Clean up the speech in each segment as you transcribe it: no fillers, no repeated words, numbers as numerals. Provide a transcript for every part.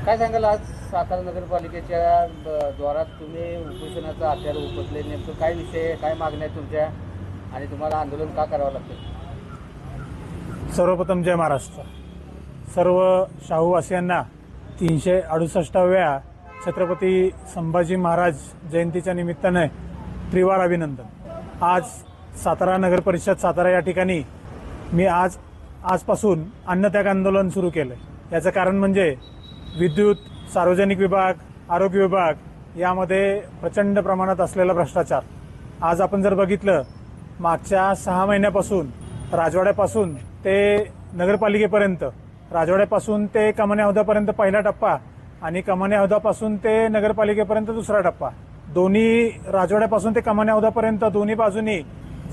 काय सांगाल, आज सातारा नगरपालिकेच्या द्वारात तुम्ही उपोषणाचा हत्यार उपसले, नेमकं काय विषय, काय मागण्या तुमच्या आणि तुम्हाला आंदोलन का करावं लागतं? सर्वप्रथम जय महाराष्ट्र. सर्व शाहूवासियांना 368व्या छत्रपती संभाजी महाराज जयंतीच्या निमित्ताने त्रिवार अभिनंदन. आज सातारा नगर परिषद सातारा या ठिकाणी मी आजपासून अन्नत्याग आंदोलन सुरू केलं. याचं कारण म्हणजे विद्युत, सार्वजनिक विभाग, आरोग्य विभाग यामध्ये प्रचंड प्रमाणात असलेला भ्रष्टाचार. आज आपण जर बघितलं, मागच्या 6 महिन्यापासून राजवाड्यापासून ते नगरपालिकेपर्यंत, राजवाड्यापासून ते कमानी हौदापर्यंत पहिला टप्पा आणि कमानी हौदापासून ते नगरपालिकेपर्यंत दुसरा टप्पा, दोन्ही राजवाड्यापासून ते कमानी हौदापर्यंत दोन्ही बाजूनी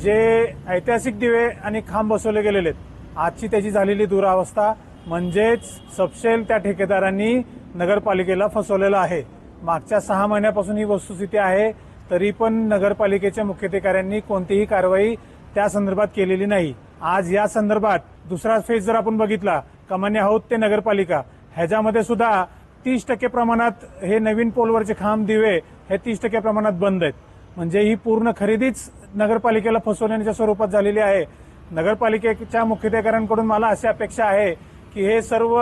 जे ऐतिहासिक दिवे आणि खांब बसवले गेलेले आहेत, आजची त्याची झालेली दुरावस्था म्हणजेच सपशेल त्या ठेकेदारांनी नगरपालिकेला फसवलेलं आहे. मागच्या 6 महिन्यापासून ही वस्तुस्थिती आहे, तरी पण नगरपालिकेच्या मुख्याधिकाऱ्यांनी कोणतीही कारवाई त्या संदर्भात केलेली नाही. आज या संदर्भात दुसरा फेज जर आपण बघितला, कमानी हौद ते नगरपालिका, ह्याच्यामध्ये सुद्धा 30% प्रमाणात हे नवीन पोलवरचे खांब दिवे हे 30% प्रमाणात बंद आहेत. म्हणजे ही पूर्ण खरेदीच नगरपालिकेला फसवण्याच्या स्वरूपात झालेली आहे. नगरपालिकेच्या मुख्याधिकाऱ्यांकडून मला अशी अपेक्षा आहे की हे सर्व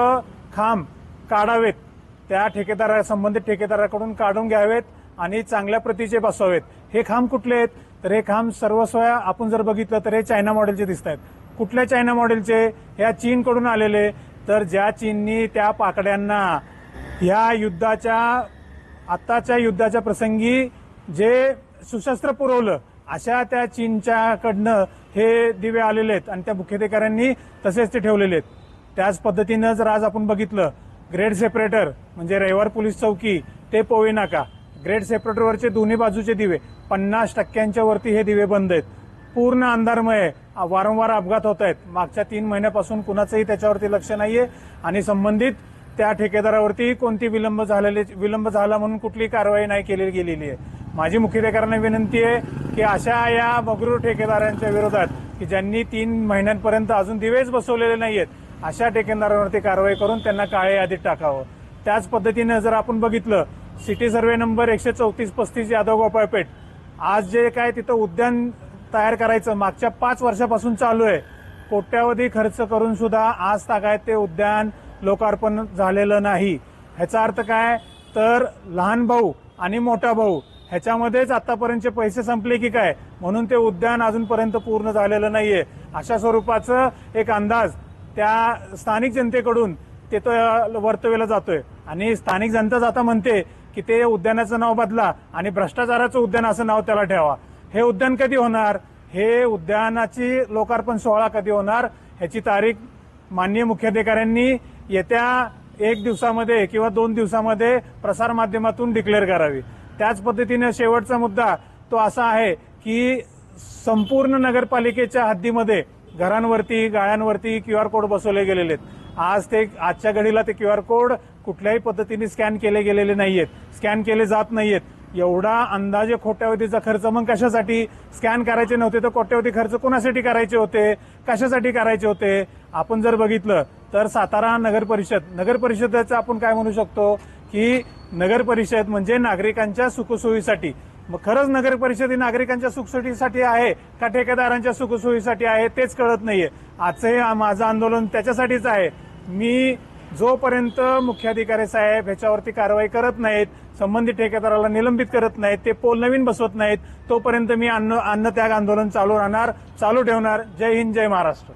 खांब काढावेत, त्या संबंधित ठेकेदाराकडून काढून घ्यावेत आणि चांगल्या प्रतीचे बसवावेत. हे खांब कुठले आहेत, तर हे खांब सर्वस्व आपण जर बघितलं तर हे चायना मॉडेलचे दिसत आहेत. कुठल्या चायना मॉडेलचे? ह्या चीनकडून आलेले. तर ज्या चीननी त्या पाकड्यांना ह्या युद्धाच्या, आत्ताच्या युद्धाच्या प्रसंगी जे सुशस्त्र पुरवलं, अशा त्या चीनच्याकडनं हे दिवे आलेले आहेत आणि त्या मुख्याधिकाऱ्यांनी तसेच ते ठेवलेले आहेत. त्याच पद्धतीनं जर आज आपण बघितलं, ग्रेड सेपरेटर म्हणजे रविवार पोलीस चौकी ते पोवे नाका, ग्रेड सेपरेटरवरचे दोन्ही बाजूचे दिवे 50% वरती हे दिवे बंद आहेत. पूर्ण अंधारमय, वारंवार अपघात होत आहेत. मागच्या 3 महिन्यापासून कुणाचंही त्याच्यावरती लक्ष नाहीये आणि संबंधित त्या ठेकेदारावरती कोणती विलंब झाला म्हणून कुठलीही कारवाई नाही केली गेलेली आहे. माझी मुख्याधिकाऱ्यांना विनंती आहे की अशा या मगरूर ठेकेदारांच्या विरोधात की ज्यांनी 3 महिन्यांपर्यंत अजून दिवेच बसवलेले नाहीयेत, अशा ठेकेदारांवरती कारवाई करून त्यांना काळे यादीत टाकावं. त्याच पद्धतीनं जर आपण बघितलं, सिटी सर्व्हे नंबर 134-35 यादवगोपाळ पेठ, आज जे काय तिथं उद्यान तयार करायचं मागच्या 5 वर्षापासून चालू आहे. कोट्यावधी खर्च करून सुद्धा आज तागायत ते उद्यान लोकार्पण झालेलं नाही. ह्याचा अर्थ काय, तर लहान भाऊ आणि मोठा भाऊ ह्याच्यामध्येच आतापर्यंतचे पैसे संपले की काय, म्हणून ते उद्यान अजूनपर्यंत पूर्ण झालेलं नाहीये. अशा स्वरूपाचं एक अंदाज त्या स्थानिक जनतेकडून ते तो वर्तवला जातोय आणि स्थानिक जनता आता म्हणते की ते उद्यानाचं नाव बदला आणि भ्रष्टाचाराचं उद्यान असं नाव त्याला ठेवा. हे उद्यान कधी होणार, हे उद्यानाची लोकार्पण सोहळा कधी होणार, ह्याची तारीख माननीय मुख्याधिकाऱ्यांनी येत्या 1 दिवसामध्ये किंवा 2 दिवसामध्ये प्रसारमाध्यमातून डिक्लेअर करावी. त्याच पद्धतीने शेवटचा मुद्दा तो असा आहे की संपूर्ण नगरपालिकेच्या हद्दीमध्ये घरांवरती, गाळ्यांवरती QR कोड बसवले गेलेले आहेत. आजच्या घडीला ते QR कोड कुठल्याही पद्धतीने स्कॅन केले गेलेले नाहीयेत, स्कॅन केले जात नाहीयेत. एवढा अंदाजे कोट्यावधीचा खर्च मग कशासाठी? स्कॅन करायचे नव्हते तर कोट्यावधी खर्च कोणासाठी करायचे होते, कशासाठी करायचे होते? आपण जर बघितलं तर सातारा नगर परिषदेचं आपण काय म्हणू शकतो की नगर परिषद म्हणजे नागरिकांच्या सुखसोयीसाठी. मग खरंच नगर परिषद ही नागरिकांच्या सुखसोयीसाठी आहे का ठेकेदारांच्या सुखसोयीसाठी आहे तेच कळत नाहीये. आजचं माझं आंदोलन त्याच्यासाठीच आहे. मी जोपर्यंत मुख्याधिकारी साहेब ह्याच्यावरती कारवाई करत नाहीत, संबंधित ठेकेदाराला निलंबित करत नाहीत, ते पोल नवीन बसवत नाहीत, तोपर्यंत मी अन्नत्याग आंदोलन चालू ठेवणार. जय हिंद, जय महाराष्ट्र.